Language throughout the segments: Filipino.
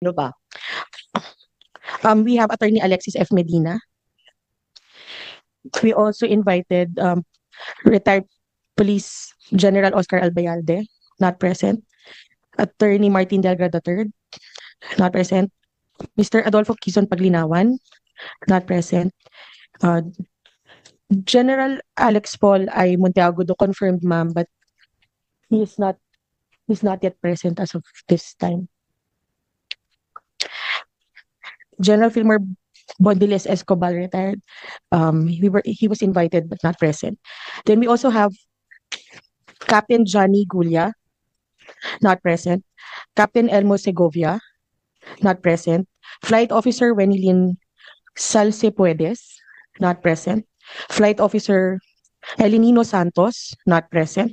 Ano ba? We have Attorney Alexis F. Medina. We also invited retired Police General Oscar Albayalde, not present. Attorney Martin Delgado III, not present. Mr. Adolfo Quizon Paglinawan, not present. Uh, General Alex Paul I. Monteagudo confirmed, ma'am, but he is not he's not yet present as of this time. General Filmer Bondiles Escobar, retired. He was invited but not present. Then we also have Captain Johnny Gulia, not present. Captain Elmo Segovia, not present. Flight Officer Wenilin Salcepuedes, not present. Flight Officer Elinino Santos, not present.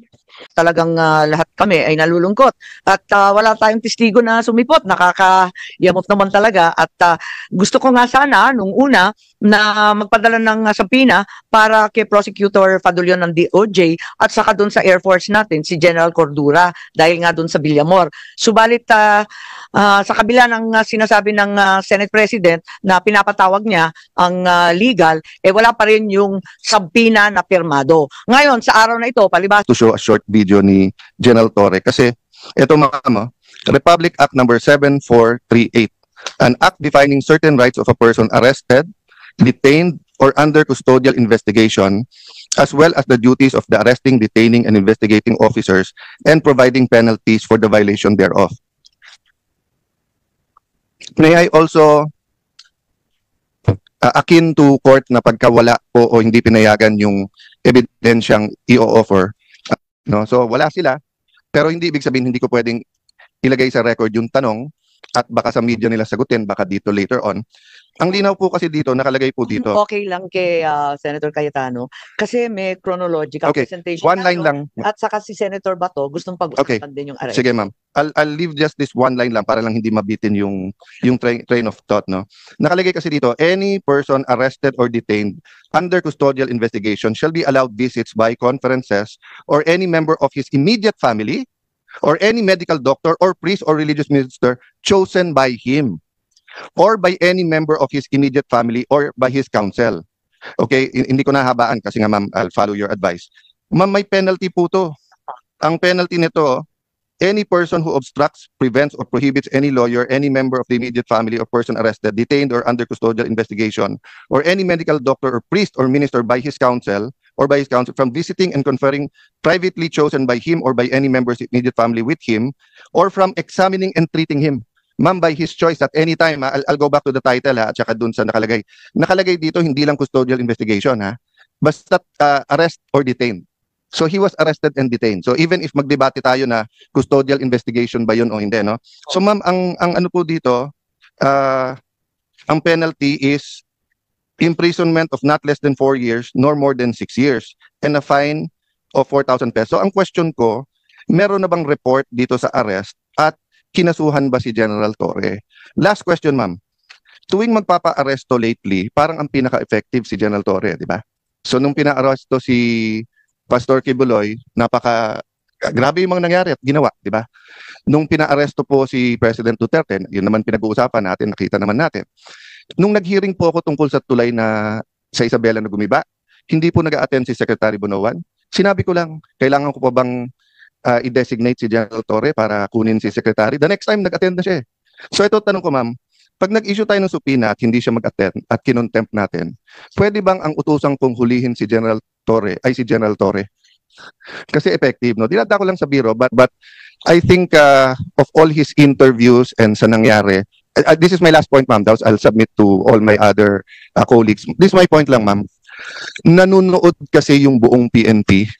Talagang lahat kami ay nalulungkot at wala tayong testigo na sumipot. Nakakayamot naman talaga at gusto ko nga sana nung una na magpadala ng sabina para kay Prosecutor Fadulyon ng DOJ at saka doon sa Air Force natin si General Cordura dahil nga doon sa Villamor. Subalit sa kabila ng sinasabi ng Senate President na pinapatawag niya ang legal, wala pa rin yung sabina na pirmado. Ngayon, sa araw na ito, palibas to show a short video ni General Torre kasi ito mga Republic Act number 7438, an act defining certain rights of a person arrested, detained, or under custodial investigation, as well as the duties of the arresting, detaining, and investigating officers, and providing penalties for the violation thereof. May I also akin to court na pagkawala po o hindi pinayagan yung ebidensyang i-offer. No? So wala sila, pero hindi ibig sabihin hindi ko pwedeng ilagay sa record yung tanong at baka sa media nila sagutin, baka dito later on. Ang linaw po kasi dito, nakalagay po dito. Okay lang kay Senator Cayetano kasi may chronological presentation. One line lang. At saka si Senator Bato gustong pag-usapan din yung arrest. Sige ma'am. I'll leave just this one line lang para lang hindi mabitin yung train of thought. No? Nakalagay kasi dito, any person arrested or detained under custodial investigation shall be allowed visits by conferences or any member of his immediate family or any medical doctor or priest or religious minister chosen by him or by any member of his immediate family or by his counsel. Okay, hindi ko nahabaan kasi nga ma'am, I'll follow your advice. Ma'am, may penalty po to. Ang penalty nito, any person who obstructs, prevents, or prohibits any lawyer, any member of the immediate family or person arrested, detained, or under custodial investigation, or any medical doctor or priest or minister by his counsel or by his counsel from visiting and conferring privately chosen by him or by any member of his immediate family with him, or from examining and treating him. Ma'am, by his choice at any time, I'll go back to the title at saka dun sa nakalagay. Nakalagay dito, hindi lang custodial investigation basta arrest or detained. So he was arrested and detained. So even if magdebate tayo na custodial investigation ba yun o hindi, no? So ma'am, ang ano po dito, ang penalty is imprisonment of not less than 4 years nor more than 6 years and a fine of 4,000 pesos. So ang question ko, meron na bang report dito sa arrest at kinasuhan ba si General Torre? Last question, ma'am. Tuwing magpapa-aresto lately, parang ang pinaka-effective si General Torre, di ba? So nung pina-aresto si Pastor Kibuloy, grabe yung mga nangyari at ginawa, di ba? Nung pina-aresto po si President Duterte, yun naman pinag-uusapan natin, nakita naman natin. Nung nag-hearing po ako tungkol sa tulay na sa Isabela na gumiba, hindi po nag-attend si Secretary Bonoan. Sinabi ko lang, kailangan ko pa bang i-designate si General Torre para kunin si Secretary? The next time, nag-attend na siya. So ito, tanong ko ma'am, pag nag-issue tayo ng subpoena at hindi siya mag-attend at kinontempt natin, pwede bang ang utusang kong hulihin si General Torre ay si General Torre? Kasi effective, no? Dinata ko lang sa biro, but I think of all his interviews and sa nangyari, this is my last point, ma'am. I'll submit to all my other colleagues. This is my point lang, ma'am. Nanunood kasi yung buong PNP,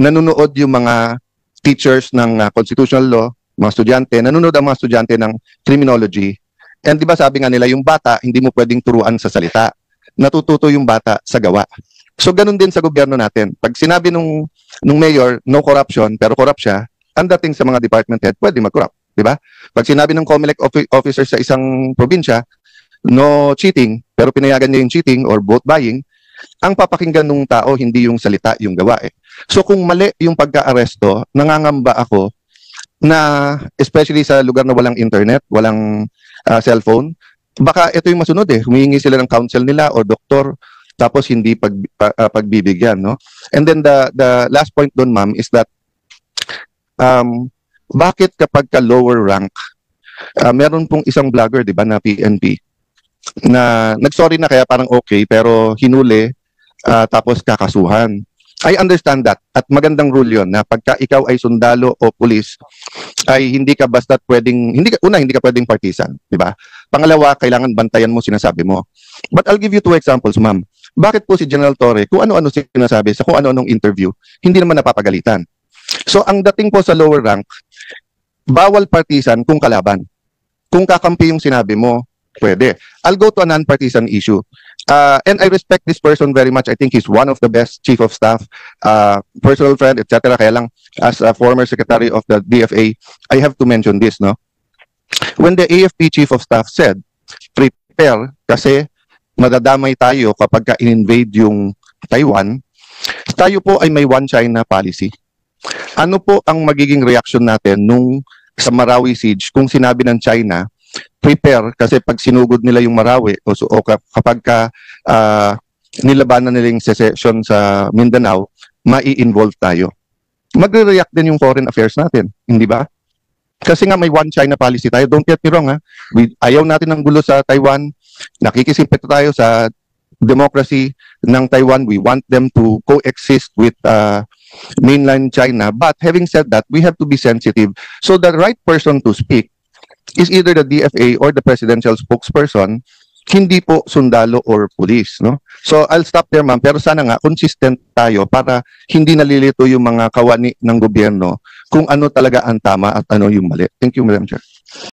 nanunood yung mga teachers ng constitutional law, mga estudyante, nanonood ang mga estudyante ng criminology. And di ba sabi nga nila, yung bata, hindi mo pwedeng turuan sa salita. Natututo yung bata sa gawa. So ganun din sa gobyerno natin. Pag sinabi nung mayor, no corruption, pero corrupt siya, ang dating sa mga department head, pwede mag-corrupt. Di ba? Pag sinabi ng COMELEC officer sa isang probinsya, no cheating, pero pinayagan niya yung cheating or vote buying, ang papakinggan ng tao, hindi yung salita, yung gawa So kung mali yung pagka-aresto, nangangamba ako na especially sa lugar na walang internet, walang cellphone, baka ito yung masunod humihingi sila ng counsel nila o doktor tapos hindi pagbibigyan, no? And then the last point doon, ma'am, is that bakit kapag ka lower rank, meron pong isang vlogger, di ba, na PNP, na nagsorry na kaya parang okay, pero hinuli, tapos kakasuhan. I understand that. At magandang rule yun na pagka ikaw ay sundalo o pulis, ay hindi ka basta pwedeng, hindi ka pwedeng partisan, di ba? Pangalawa, kailangan bantayan mo sinasabi mo. But I'll give you 2 examples, ma'am. Bakit po si General Torre, kung ano-ano sinasabi sa kung ano-anong interview, hindi naman napapagalitan? So, ang dating po sa lower rank, bawal partisan kung kalaban. Kung kakampi yung sinabi mo, pwede. I'll go to a non-partisan issue. And I respect this person very much. I think he's one of the best chief of staff, personal friend, etc. Kaya lang, as a former secretary of the DFA, I have to mention this, no? When the AFP chief of staff said, prepare kasi madadamay tayo kapag ka-invade yung Taiwan, tayo po ay may one China policy. Ano po ang magiging reaction natin nung sa Marawi siege kung sinabi ng China, prepare kasi pag sinugod nila yung Marawi o kapag nilabanan nila yung secession sa Mindanao, mai-involve tayo. Magre-react din yung foreign affairs natin, hindi ba? Kasi nga may one China policy tayo. Don't get me wrong, ayaw natin ng gulo sa Taiwan. Nakikisimpito tayo sa democracy ng Taiwan. We want them to coexist with mainland China. But having said that, we have to be sensitive. So the right person to speak is either the DFA or the presidential spokesperson, hindi po sundalo or police, no? So I'll stop there, ma'am. Pero sana nga consistent tayo para hindi nalilito yung mga kawani ng gobyerno kung ano talaga ang tama at ano yung mali. Thank you, Madam Chair.